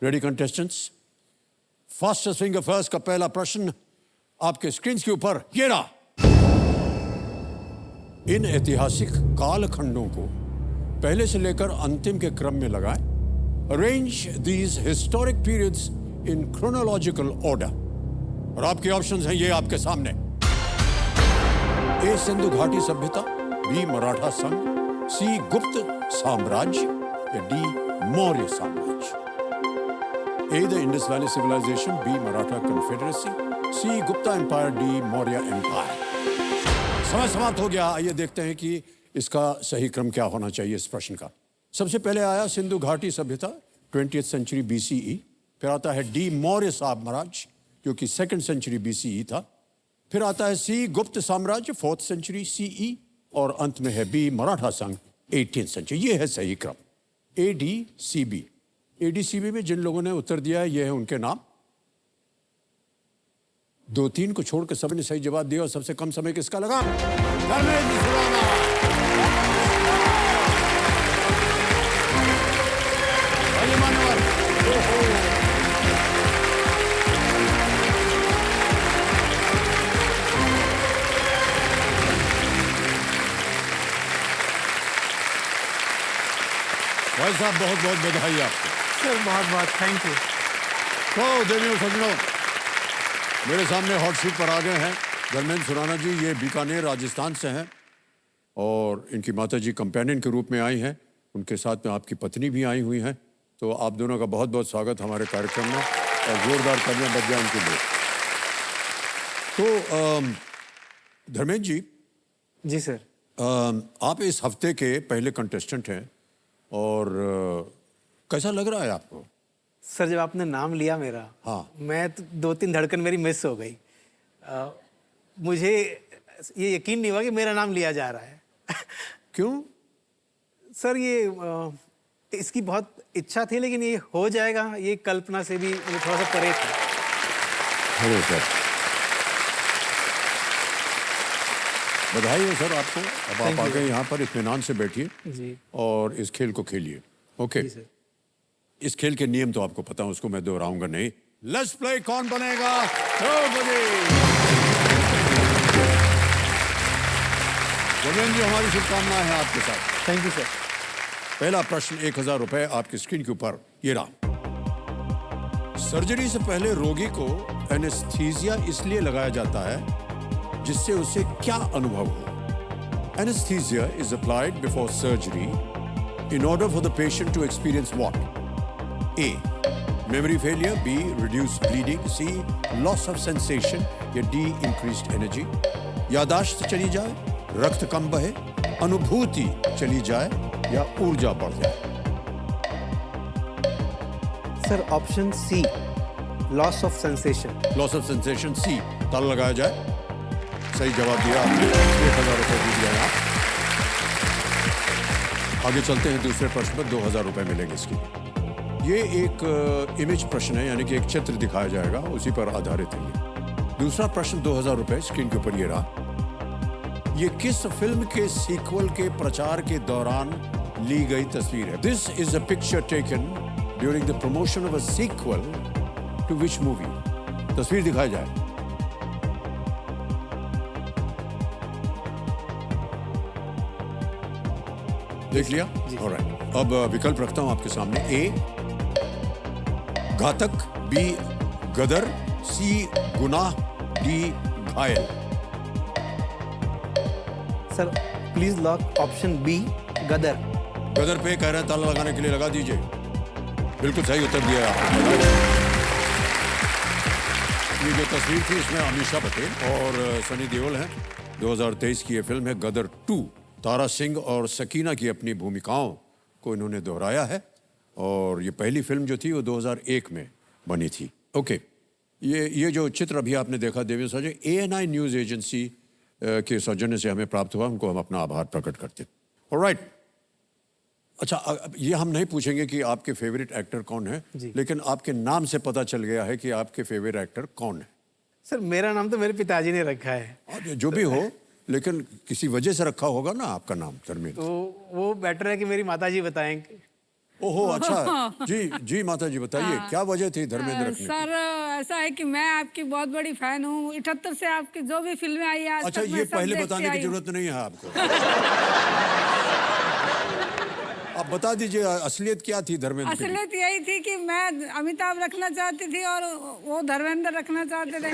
Ready contestants, fastest finger first का पहला प्रश्न आपके स्क्रीन के ऊपर ये रहा। इन ऐतिहासिक कालखंडों को पहले से लेकर अंतिम के क्रम में लगाएं। Arrange these historic periods in chronological order. और आपके ऑप्शंस हैं ये आपके सामने। ए सिंधु घाटी सभ्यता, बी मराठा संघ, सी गुप्त साम्राज्य या डी मौर्य साम्राज्य। A the Indus Valley civilization, B Maratha confederacy, C Gupta empire, D Maurya empire. समय समाप्त हो गया। आइए देखते हैं कि इसका सही क्रम क्या होना चाहिए इस प्रश्न का। सबसे पहले आया सिंधु घाटी सभ्यता 20th सेंचुरी BCE। फिर आता है डी मौर्य साम्राज्य जो कि 2nd सेंचुरी BCE था। फिर आता है सी गुप्त साम्राज्य 4th सेंचुरी CE और अंत में है बी मराठा संघ 18th सेंचुरी। ये है सही क्रम। ADCB। ADCB में जिन लोगों ने उत्तर दिया है ये है उनके नाम। 2-3 को छोड़कर सभी ने सही जवाब दिया और सबसे कम समय किसका लगा? धर्मेंद्र खुराना। भाई साहब बहुत बहुत बधाई आपको। सर बहुत बहुत थैंक यू। तो देवियों सज्जनों, मेरे सामने हॉट सीट पर आ गए हैं धर्मेंद्र खुराना जी। ये बीकानेर राजस्थान से हैं और इनकी माताजी कंपेनियन के रूप में आई हैं। उनके साथ में आपकी पत्नी भी आई हुई हैं। तो आप दोनों का बहुत बहुत स्वागत हमारे कार्यक्रम में और जोरदार तालियां बज जाए उनके लिए। तो धर्मेंद्र जी। जी सर। आप इस हफ्ते के पहले कंटेस्टेंट हैं और कैसा लग रहा है आपको? सर जब आपने नाम लिया मेरा, हाँ, मैं तो 2-3 धड़कन मेरी मिस हो गई। मुझे ये यकीन नहीं हुआ कि मेरा नाम लिया जा रहा है। क्यों? सर ये इसकी बहुत इच्छा थी लेकिन ये हो जाएगा ये कल्पना से भी मुझे थोड़ा सा परे था। हेलो सर, बधाई हो सर आपको। अब आप आ गए यहाँ पर, इत्मीनान से बैठिए जी और इस खेल को खेलिए। ओके। इस खेल के नियम तो आपको पता है, उसको मैं दोहराऊंगा नहीं। लेट्स प्ले कौन बनेगा द्रौपदी। धर्मेंद्र जी हमारी शुभकामनाएं हैं आपके साथ। Thank you sir. पहला प्रश्न 1000 रुपए आपकी स्क्रीन के ऊपर ये रहा। सर्जरी से पहले रोगी को एनेस्थीसिया इसलिए लगाया जाता है जिससे उसे क्या अनुभव हो? Anaesthesia is applied before surgery in order for the patient to experience what? A. Memory failure, B. Reduced bleeding, C. Loss of sensation या D. Increased energy। यादाश्त चली जाए, रक्त कम बहे, अनुभूति चली जाए या ऊर्जा बढ़ जाए। Sir option C, loss of sensation. Loss of sensation C। ताला लगाया जाए। सही जवाब दिया आपने। 1000 रुपए जीत गए आप। आगे चलते हैं दूसरे प्रश्न पर। 2000 रुपए मिलेंगे इसके। ये एक इमेज प्रश्न है, यानी कि एक चित्र दिखाया जाएगा, उसी पर आधारित है ये। दूसरा प्रश्न 2000 रुपए स्क्रीन के ऊपर ये रहा। ये किस फिल्म के सीक्वल के प्रचार के दौरान ली गई तस्वीर है? This is a picture taken during the promotion of a sequel to which movie? तस्वीर दिखाई जाए। देख लिया? ऑलराइट। अब विकल्प रखता हूं आपके सामने। ए घातक, बी गदर, सी गुनाह, डी घायल। Sir please lock option B, Gadar. Gadar पे कह रहे हैं, ताला लगाने के लिए लगा दीजिए। बिल्कुल सही उत्तर दिया आपने। ये जो तस्वीर थी इसमें अमीषा पटेल और सनी देओल हैं। 2023 की ये फिल्म है गदर 2। तारा सिंह और सकीना की अपनी भूमिकाओं को इन्होंने दोहराया है और ये पहली फिल्म जो थी वो 2001 में बनी थी। ओके। ये जो चित्र अभी आपने देखा देवी सजन, ANI न्यूज़ एजेंसी के सौजन्य से हमें प्राप्त हुआ। उनको हम अपना आभार प्रकट करते हैं। ऑलराइट। अच्छा, ये हम नहीं पूछेंगे कि आपके फेवरेट एक्टर कौन है, लेकिन आपके नाम से पता चल गया है कि आपके फेवरेट एक्टर कौन है। सर मेरा नाम तो मेरे पिताजी ने रखा है। जो भी हो, लेकिन किसी वजह से रखा होगा ना आपका नाम धर्मेंद्र। तो वो बेटर है कि मेरी माताजी बताएं। ओहो अच्छा जी जी माता जी बताइए क्या वजह थी धर्मेंद्र रखने की? सर ऐसा है कि मैं आपकी बहुत बड़ी फैन हूँ। 78 से आपकी जो भी फिल्में आई हैं आज अच्छा तक मैं ये सब पहले देखती बताने की आई हूँ। जरूरत नहीं है आपको। आप बता दीजिए असलियत क्या थी धर्मेंद्र की? असलियत यही थी कि मैं अमिताभ रखना चाहती थी और वो धर्मेंद्र रखना चाहते थे।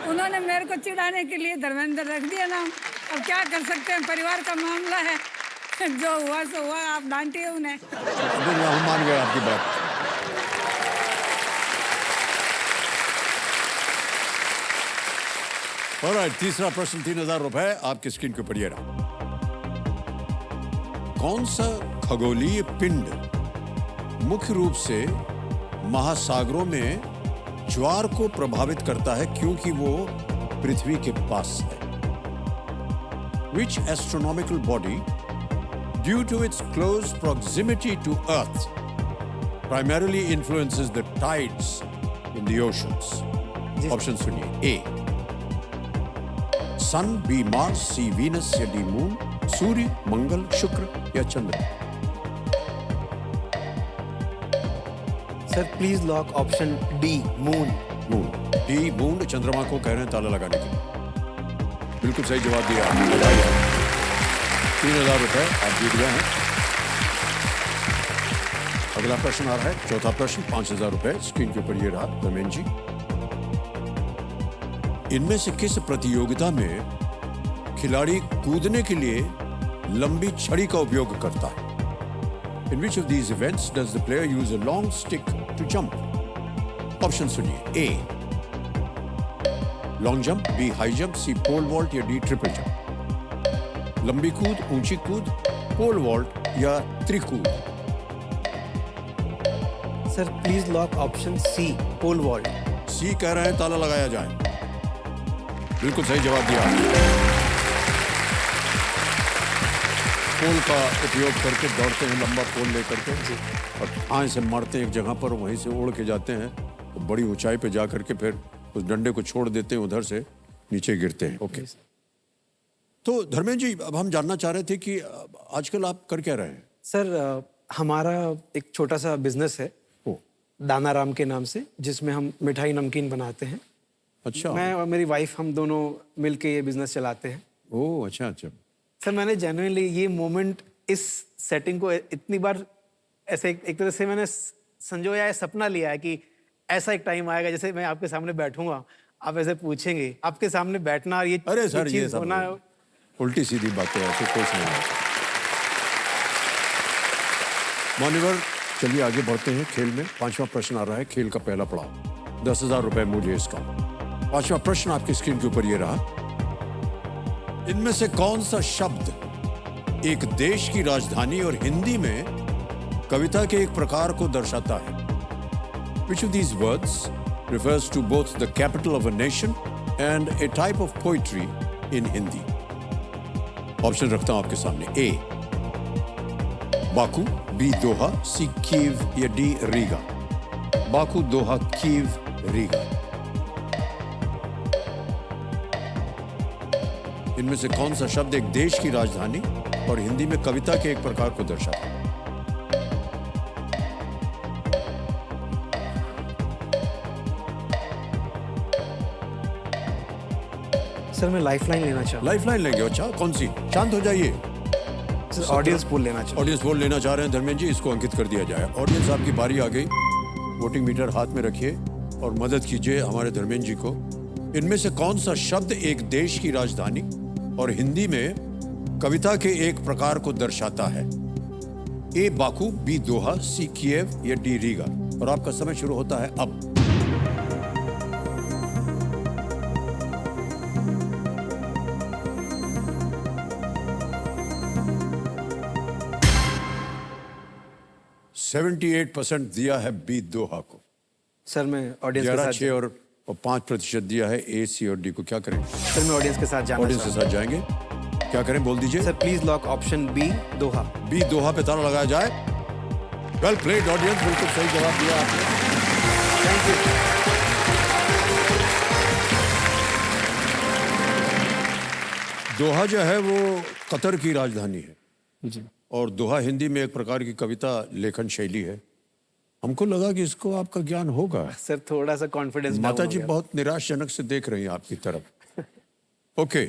उन्होंने मेरे को चिढ़ाने के लिए धर्मेंद्र रख दिया नाम। अब क्या कर सकते हैं, परिवार का मामला है। जो हुआ सो हुआ, आप डांटिए उन्हें। नहीं, हम मान गए आपकी बात। ऑलराइट, तीसरा प्रश्न 3000 रुपए आपकी स्क्रीन के ऊपर ये रहा। कौन सा खगोलीय पिंड मुख्य रूप से महासागरों में ज्वार को प्रभावित करता है क्योंकि वो पृथ्वी के पास है? Which astronomical body, due to its close proximity to Earth, primarily influences the tides in the oceans? Option सुनिए। A, Sun, B, Mars, C, Venus या D, Moon, सूर्य, मंगल, शुक्र या चंद्र? Sir please lock option D, moon. Moon. D, moon, चंद्रमा को कह रहे हैं ताला लगाने के लिए। बिल्कुल सही जवाब दिया आपने, बधाई। 3000 रुपए आप जीत गए हैं। अगला प्रश्न आ रहा है, चौथा प्रश्न, 5000 रुपए स्क्रीन के ऊपर ये रहा धर्मेंद्र जी। इनमें से किस प्रतियोगिता में खिलाड़ी कूदने के लिए लंबी छड़ी का उपयोग करता है? In which of these events does the player use a long stick to jump? Option सुनिए। A, long jump, B high jump, C pole vault या डी ट्रिपल जंप? लंबी कूद, ऊंची कूद, पोल वॉल्ट या त्रिकूद? Sir please lock option C, pole vault. C कह रहे हैं ताला लगाया जाए। बिल्कुल सही जवाब दिया। पोल का उपयोग करके दौड़ते हैं, लंबा पोल लेकर के और ठाए से मारते हैं एक जगह पर, वहीं से उड़ के जाते हैं तो बड़ी ऊंचाई पे जा करके फिर उस डंडे को छोड़ देते हैं, उधर से नीचे गिरते हैं। ओके, तो धर्मेंद्र जी अब हम जानना चाह रहे थे कि आजकल आप कर क्या रहे हैं? सर हमारा एक छोटा सा बिजनेस है ओ, दानाराम के नाम से, जिसमें हम मिठाई नमकीन बनाते हैं। अच्छा। मैं और मेरी वाइफ हम दोनों मिलके ये बिजनेस चलाते हैं। ओह अच्छा अच्छा। सर मैंने जेन्युइनली ये मोमेंट, इस सेटिंग को इतनी बार ऐसे एक तरह से मैंने संजोया है, सपना लिया है कि ऐसा एक टाइम आएगा जैसे मैं आपके सामने बैठूंगा, आप ऐसे पूछेंगे, आपके सामने बैठना और ये अरे सर ये चीज सब होना। उल्टी सीधी बातें, ऐसे कुछ नहीं है। मान्यवर चलिए आगे बढ़ते हैं खेल में। पांचवा प्रश्न आ रहा है, खेल का पहला पड़ाव, 10,000 रुपए मूल्य इसका। पांचवा प्रश्न आपकी स्क्रीन के ऊपर ये रहा। इनमें से कौन सा शब्द एक देश की राजधानी और हिंदी में कविता के एक प्रकार को दर्शाता है? Which of these words refers to both the capital of a nation and a type of poetry in Hindi? Option रखता हूं आपके सामने। A, Baku, B, Doha, C, Kyiv या D, रीगा? बाकू, दोहा, कीव, रीगा। इनमें से कौन सा शब्द एक देश की राजधानी और हिंदी में कविता के एक प्रकार को दर्शाता है? सर मैं लाइफलाइन लेना चाहूँ। लाइफलाइन लेंगे? अच्छा कौन सी? शांत हो जाइए। ऑडियंस पोल लेना चाहूँ। ऑडियंस पोल लेना चाह रहे हैं धर्मेंद्र जी, इसको अंकित कर दिया जाए। ऑडियंस आपकी बारी आ गई, वोटिंग मीटर हाथ में रखिए और मदद कीजिए हमारे धर्मेंद्र जी को। इनमें से कौन सा शब्द एक देश की राजधानी और हिंदी में कविता के एक प्रकार को दर्शाता है? ए, बाकू, बी, दोहा, सी, कीव या डी, रीगा? और आपका समय शुरू होता है अब। %78 दिया है बी, दोहा को। सर मैं ऑडियंस के 11, साथ 6 और 5% दिया है ए, सी और डी को। क्या करें? सर मैं ऑडियंस के साथ जाना ऑडियंस के चाहूँ। साथ जाएंगे। क्या करें बोल दीजिए। Sir please lock option B, Doha. B, Doha पे ताला लगाया जाए। वेल प्लेड ऑडियंस, बिल्कुल सही जवाब दिया आपने। Thank you. दोहा जो है वो कतर की राजधानी है। जी। और दोहा हिंदी में एक प्रकार की कविता लेखन शैली है। हमको लगा कि इसको आपका ज्ञान होगा। सर थोड़ा सा कॉन्फिडेंस माता जी बहुत निराशजनक से देख रही हैं आपकी तरफ। ओके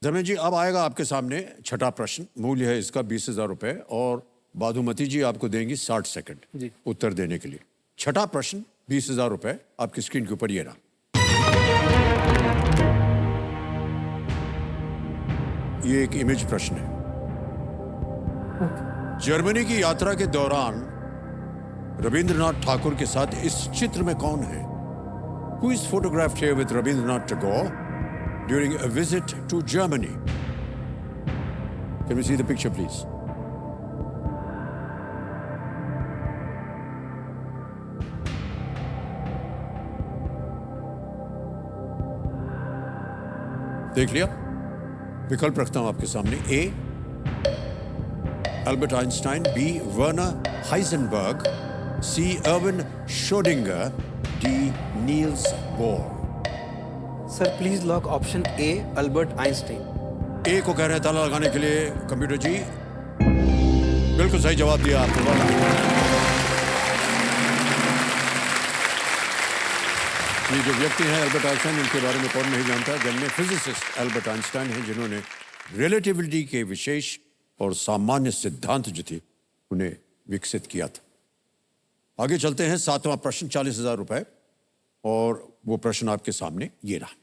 धर्मेंद्र जी, अब आएगा आपके सामने छठा प्रश्न। मूल्य है इसका 20,000 रुपए और बाधुमती जी आपको देंगी 60 सेकंड जी। उत्तर देने के लिए। छठा प्रश्न 20,000 रुपए आपकी स्क्रीन के ऊपर ये रहा। ये एक इमेज प्रश्न है। जर्मनी की यात्रा के दौरान रविंद्रनाथ ठाकुर के साथ इस चित्र में कौन है? Who is photographed here with Rabindranath Tagore during a visit to Germany? Can we see the picture, please? देख लिया? विकल्प रखता हूं आपके सामने। A Albert Einstein, B Werner Heisenberg, C Erwin Schrodinger, D Niels Bohr. Sir please lock option A Albert Einstein. A को कह रहे हैं ताला लगाने के लिए कंप्यूटर जी। बिल्कुल सही जवाब दिया आपने। ये जो व्यक्ति हैं अल्बर्ट आइंस्टाइन, इनके बारे में कौन नहीं जानता। जन्मे फिजिसिस्ट अल्बर्ट आइंस्टाइन हैं जिन्होंने रिलेटिविटी के विशेष और सामान्य सिद्धांत जो थे उन्हें विकसित किया था। आगे चलते हैं। सातवां प्रश्न 40,000 रुपए और वो प्रश्न आपके सामने ये रहा।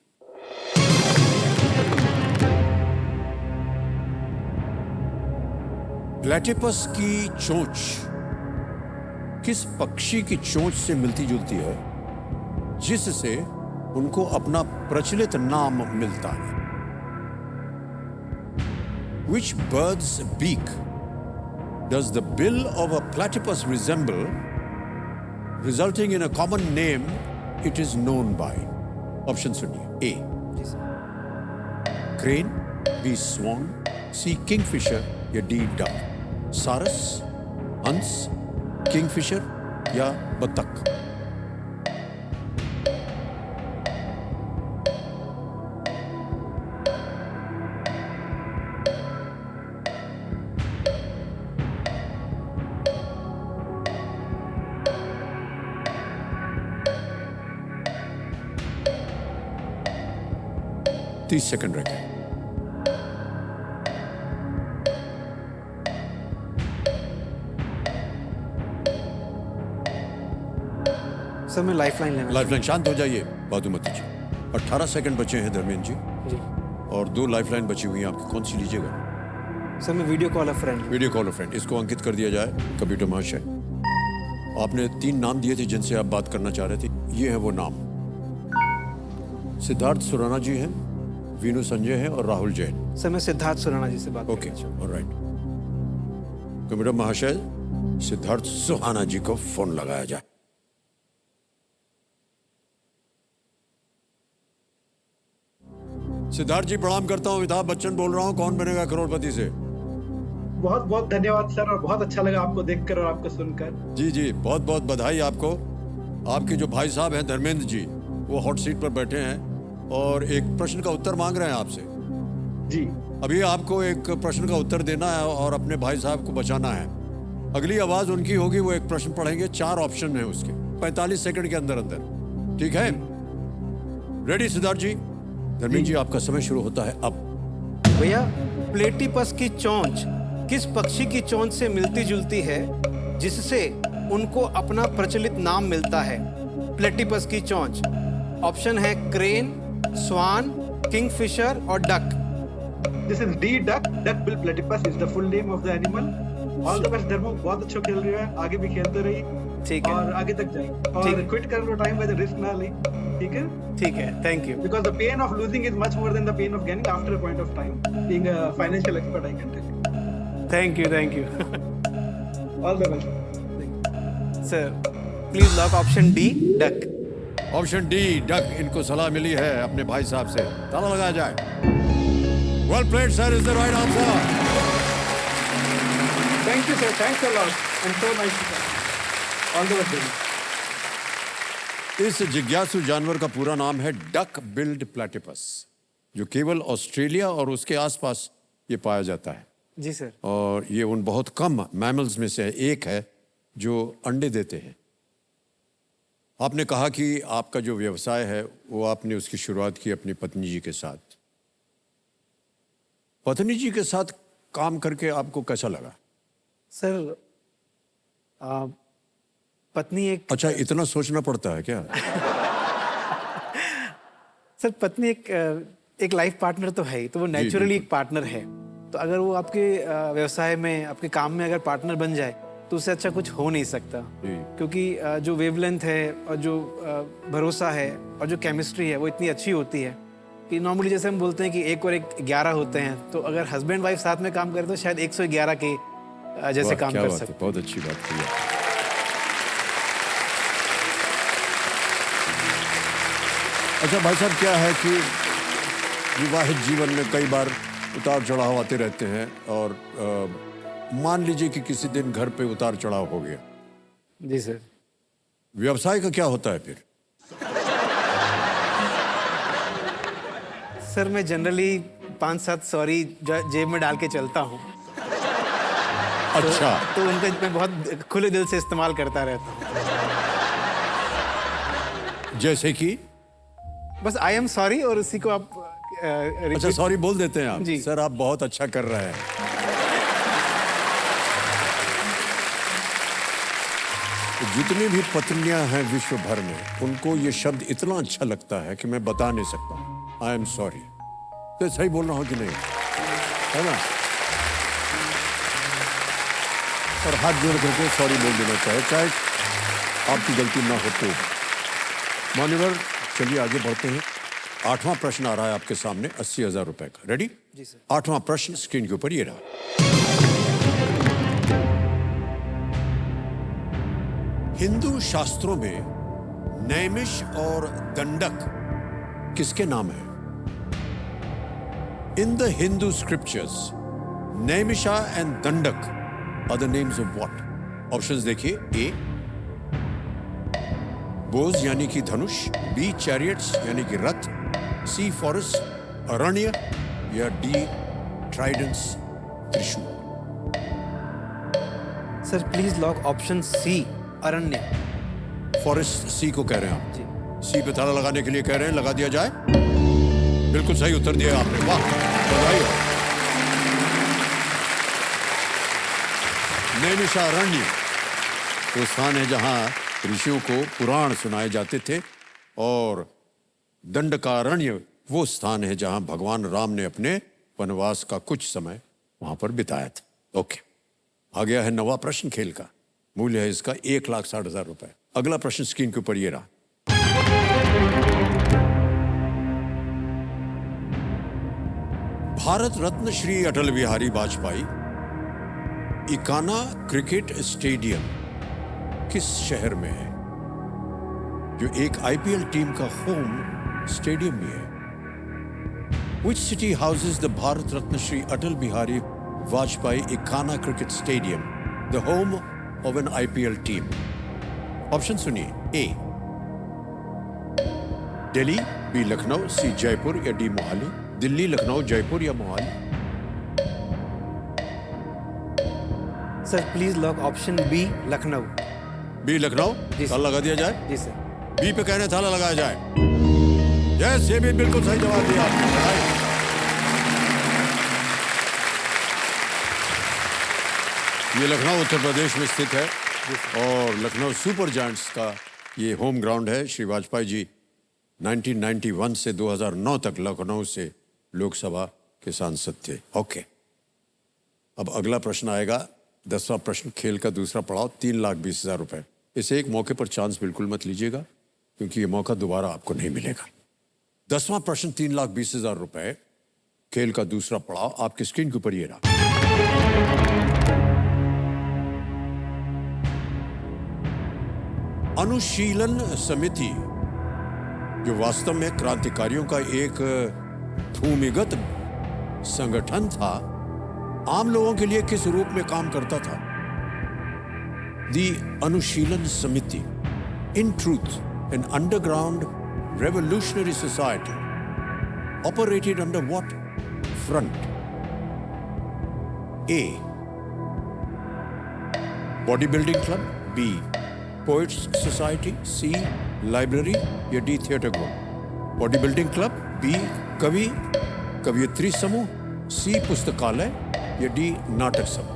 प्लेटिपस की चोंच किस पक्षी की चोंच से मिलती जुलती है जिससे उनको अपना प्रचलित नाम मिलता है? Which bird's beak does the bill of a platypus resemble, resulting in a common name it is known by? Option सुनिए। A crane, B swan, C kingfisher या D duck? सारस, हंस, किंगफिशर या बतख? तीस सेकंड रखें। सर मैं lifeline लेना। लाइफलाइन, शांत हो जाइए बाधुमती जी। 18 सेकंड बचे हैं धर्मेंद्र जी जी। और 2 लाइफलाइन बची हुई हैं आपकी। कौन सी लीजिएगा? सर मैं वीडियो कॉल अ फ्रेंड। वीडियो कॉल फ्रेंड, इसको अंकित कर दिया जाए। कंप्यूटर महाशय, आपने 3 नाम दिए थे जिनसे आप बात करना चाह रहे थे। ये है वो नाम। सिद्धार्थ सुराना जी हैं, वीनू संजय हैं और राहुल जैन। सर मैं सिद्धार्थ सुराना जी से बात ओके ऑलराइट। कंप्यूटर महाशय, सिद्धार्थ सुहाना जी को फोन लगाया जाए। सिद्धार्थ जी प्रणाम करता हूँ। अमिताभ बच्चन बोल रहा हूँ, कौन बनेगा करोड़पति से। बहुत बहुत धन्यवाद सर, और बहुत अच्छा लगा आपको देखकर और आपको सुनकर। जी जी, बहुत बहुत बधाई आपको। आपके जो भाई साहब हैं धर्मेंद्र जी, वो हॉट सीट पर बैठे हैं और एक प्रश्न का उत्तर मांग रहे हैं आपसे। जी अभी आपको एक प्रश्न का उत्तर देना है और अपने भाई साहब को बचाना है। अगली आवाज उनकी होगी, वो एक प्रश्न पढ़ेंगे। 4 ऑप्शन है उसके, 45 सेकंड के अंदर अंदर। ठीक है? रेडी सिद्धार्थ जी? धर्मेंद्र जी आपका समय शुरू होता है अब। भैया, प्लेटिपस की चोंच किस पक्षी की चोंच से मिलती जुलती है जिससे उनको अपना प्रचलित नाम मिलता है? प्लेटिपस की चोंच। ऑप्शन है क्रेन, स्वान, किंगफिशर और duck. This is D duck. Duck bill platypus is the full name of the animal. All the best धर्मो, बहुत अच्छा खेल रहे हैं, आगे भी खेलते रहिए। ठीक है। और आगे तक जाइए ठीक और है। क्विट करने का टाइम बाय द रिस्क ना ले। ठीक है? ठीक है, thank you. Because the pain of losing is much more than the pain of gaining after a point of time. Being a financial expert I can tell you. Thank you, thank you. All the best sir please lock option D duck. Option D duck, इनको सलाह मिली है अपने भाई साहब से। ताला लगाया जाए। Well played sir, is the right answer. Thank you sir, thanks a lot and so nice. All the best. इस जिज्ञासु जानवर का पूरा नाम है डक बिल्ड प्लेटिपस, जो केवल ऑस्ट्रेलिया और उसके आसपास ये पाया जाता है। जी सर। और ये उन बहुत कम मैमल्स में से एक है जो अंडे देते हैं। आपने कहा कि आपका जो व्यवसाय है वो आपने उसकी शुरुआत की अपनी पत्नी जी के साथ। पत्नी जी के साथ काम करके आपको कैसा लगा? सर पत्नी एक अच्छा, इतना सोचना पड़ता है क्या? सर पत्नी एक लाइफ पार्टनर तो है ही, तो वो नेचुरली एक पार्टनर है। तो अगर वो आपके व्यवसाय में, आपके काम में अगर पार्टनर बन जाए तो उससे अच्छा कुछ हो नहीं सकता। क्योंकि जो वेवलेंथ है और जो भरोसा है और जो केमिस्ट्री है वो इतनी अच्छी होती है कि नॉर्मली जैसे हम बोलते हैं कि 1 और 1 11 होते हैं, तो अगर हस्बैंड वाइफ साथ में काम करें तो शायद 111 के जैसे वाह, काम क्या कर बात है, सकते हैं। बहुत अच्छी बात की है। अच्छा भाई साहब, क्या है कि विवाहित जीवन में कई बार उतार चढ़ाव आते रहते हैं और मान लीजिए कि किसी दिन घर पे उतार चढ़ाव हो गया, जी सर। व्यवसाय का क्या होता है फिर? सर मैं जनरली 5-7 सॉरी जेब में डाल के चलता हूँ। अच्छा, तो उनका मैं बहुत खुले दिल से इस्तेमाल करता रहता हूँ। जैसे कि बस आई एम सॉरी और उसी को आप अच्छा सॉरी बोल देते हैं आप। जी। सर आप बहुत अच्छा कर रहे हैं। जितनी भी पत्नियां हैं विश्व भर में, उनको ये शब्द इतना अच्छा लगता है कि मैं बता नहीं सकता। I am sorry. तो सही बोल रहा हूं कि नहीं, है ना? और हाथ जोड़ करके सॉरी बोल देना चाहिए, चाहे आपकी गलती ना हो तो। मान्यवर, चलिए आगे बढ़ते हैं। 8वां प्रश्न आ रहा है आपके सामने 80,000 रुपए का। रेडी? जी सर। 8वां प्रश्न स्क्रीन के ऊपर ये रहा। हिंदू शास्त्रों में नैमिष और दंडक किसके नाम है? In the Hindu scriptures Naimisha and Dandaka are the names of what? Options देखिए। ए बोज यानी कि धनुष, बी चैरियट्स यानी कि रथ, सी फॉरेस्ट अरण्य, या डी ट्राइडेंट्स त्रिशूल। Sir please lock option C अरण्य। फॉरेस्ट सी को कह रहे हैं जी। आप? सी पे ताला लगाने के लिए कह रहे हैं, लगा दिया जाए? बिल्कुल सही उत्तर दिया आपने, वाह, बधाई हो। नैमिषारण्य वो स्थान है जहां ऋषियों को पुराण सुनाए जाते थे, और दंडकारण्य वो स्थान है जहां भगवान राम ने अपने वनवास का कुछ समय वहां पर बिताया था। ओके, आ गया है 9वां प्रश्न खेल का। मूल्य है इसका 1,60,000 रुपए। अगला प्रश्न स्क्रीन के ऊपर ये रहा। भारत रत्न श्री अटल बिहारी वाजपेयी इकाना क्रिकेट स्टेडियम किस शहर में है, जो एक आईपीएल टीम का होम स्टेडियम भी है? Which city houses the Bharat Ratna Shri Atal Bihari Vajpayee Ikana Cricket Stadium, the home of an IPL team? Option सुनिए। A Delhi, B Lucknow, C Jaipur, या डी मोहाली। दिल्ली, लखनऊ, जयपुर या Mohali? Sir please lock option B Lucknow. B Lucknow, ji sir. ताला लगा दिया जाए? जी sir. B पे कहने ताला लगाया जाए। यस, ये भी बिल्कुल सही जवाब दिया आपने, बधाई। ये लखनऊ उत्तर प्रदेश में स्थित है और लखनऊ सुपर जायंट्स का ये होम ग्राउंड है। श्री वाजपेयी जी 1991 से 2009 तक लखनऊ से लोकसभा के सांसद थे। ओके, अब अगला प्रश्न आएगा, 10वां प्रश्न खेल का दूसरा पड़ाव, 3,20,000 रुपए। इसे एक मौके पर चांस बिल्कुल मत लीजिएगा, क्योंकि ये मौका दोबारा आपको नहीं मिलेगा। 10वां प्रश्न 3,20,000 रुपए, खेल का दूसरा पड़ाव आपकी स्क्रीन के ऊपर ये रहा। अनुशीलन समिति, जो वास्तव में क्रांतिकारियों का एक भूमिगत संगठन था, आम लोगों के लिए किस रूप में काम करता था? दी अनुशीलन समिति, in truth an underground revolutionary society, operated under what front? A. Body building club, B. Poets society, C. Library या D. Theatre group? Body building club, B. कवि कवियत्री समूह, C. पुस्तकालय या D. नाटक समूह?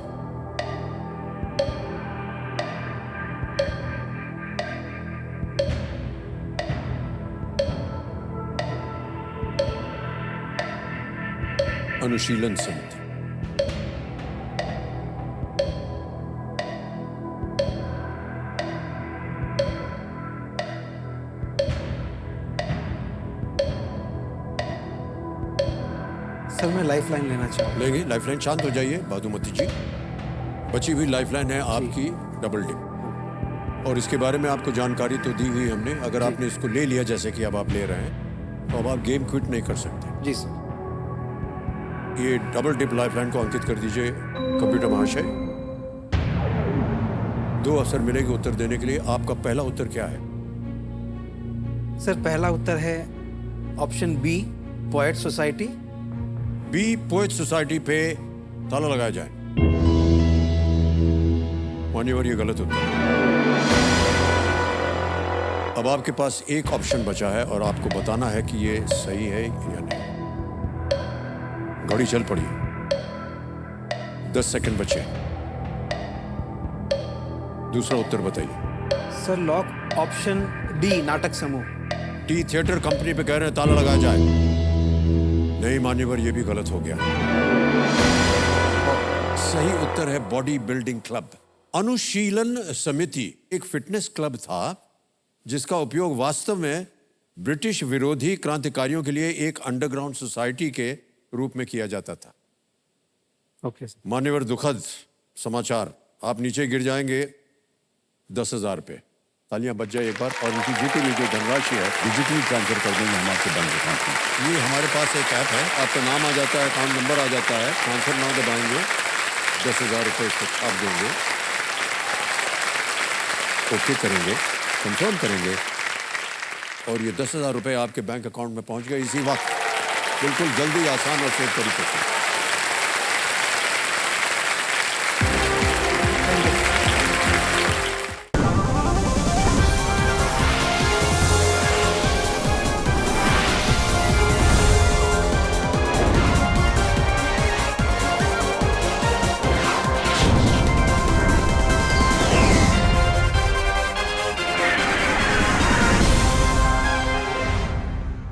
अनुशीलन समिति। सर मैं लाइफलाइन लेना चाहूँ। लेंगे लाइफलाइन। शांत हो जाइए बादुमती जी। बची हुई लाइफलाइन है आपकी डबल डिप, और इसके बारे में आपको जानकारी तो दी हुई हमने। अगर आपने इसको ले लिया जैसे कि अब आप ले रहे हैं, तो अब आप गेम क्विट नहीं कर सकते। जी सर। ये डबल डिप लाइफलाइन को अंकित कर दीजिए कंप्यूटर महाशय। 2 अवसर मिलेंगे उत्तर देने के लिए। आपका पहला उत्तर क्या है? सर पहला उत्तर है option B, poet society. B. Poet society पे ताला लगाया जाए। मान्यवर, ये गलत उत्तर है। अब आपके पास एक ऑप्शन बचा है और आपको बताना है कि ये सही है या नहीं। घड़ी चल पड़ी है, 10 सेकंड बचे। दूसरा उत्तर बताइए। सर लॉक ऑप्शन डी, नाटक समूह। D. थिएटर कंपनी पे कह रहे हैं ताला लगाया जाए। नहीं मान्यवर, ये भी गलत हो गया। सही उत्तर है बॉडी बिल्डिंग क्लब। अनुशीलन समिति एक फिटनेस क्लब था जिसका उपयोग वास्तव में ब्रिटिश विरोधी क्रांतिकारियों के लिए एक अंडरग्राउंड सोसाइटी के रूप में किया जाता था। Okay sir. मान्यवर, दुखद समाचार, आप नीचे गिर जाएंगे 10,000 पे। तालियां बज जाए एक बार। और इनकी जीती हुई जो धनराशि है डिजिटली ट्रांसफर कर देंगे हम आपके बैंक अकाउंट में। ये हमारे पास एक ऐप है, आपका नाम आ जाता है, अकाउंट नंबर आ जाता है, ट्रांसफर नाउ दबाएंगे, 10,000 रुपये इसको छाप देंगे, ओके करेंगे, कंफर्म करेंगे, और ये 10,000 रुपये आपके बैंक अकाउंट में पहुंच गए इसी वक्त, बिल्कुल जल्दी, आसान और सेफ तरीके से।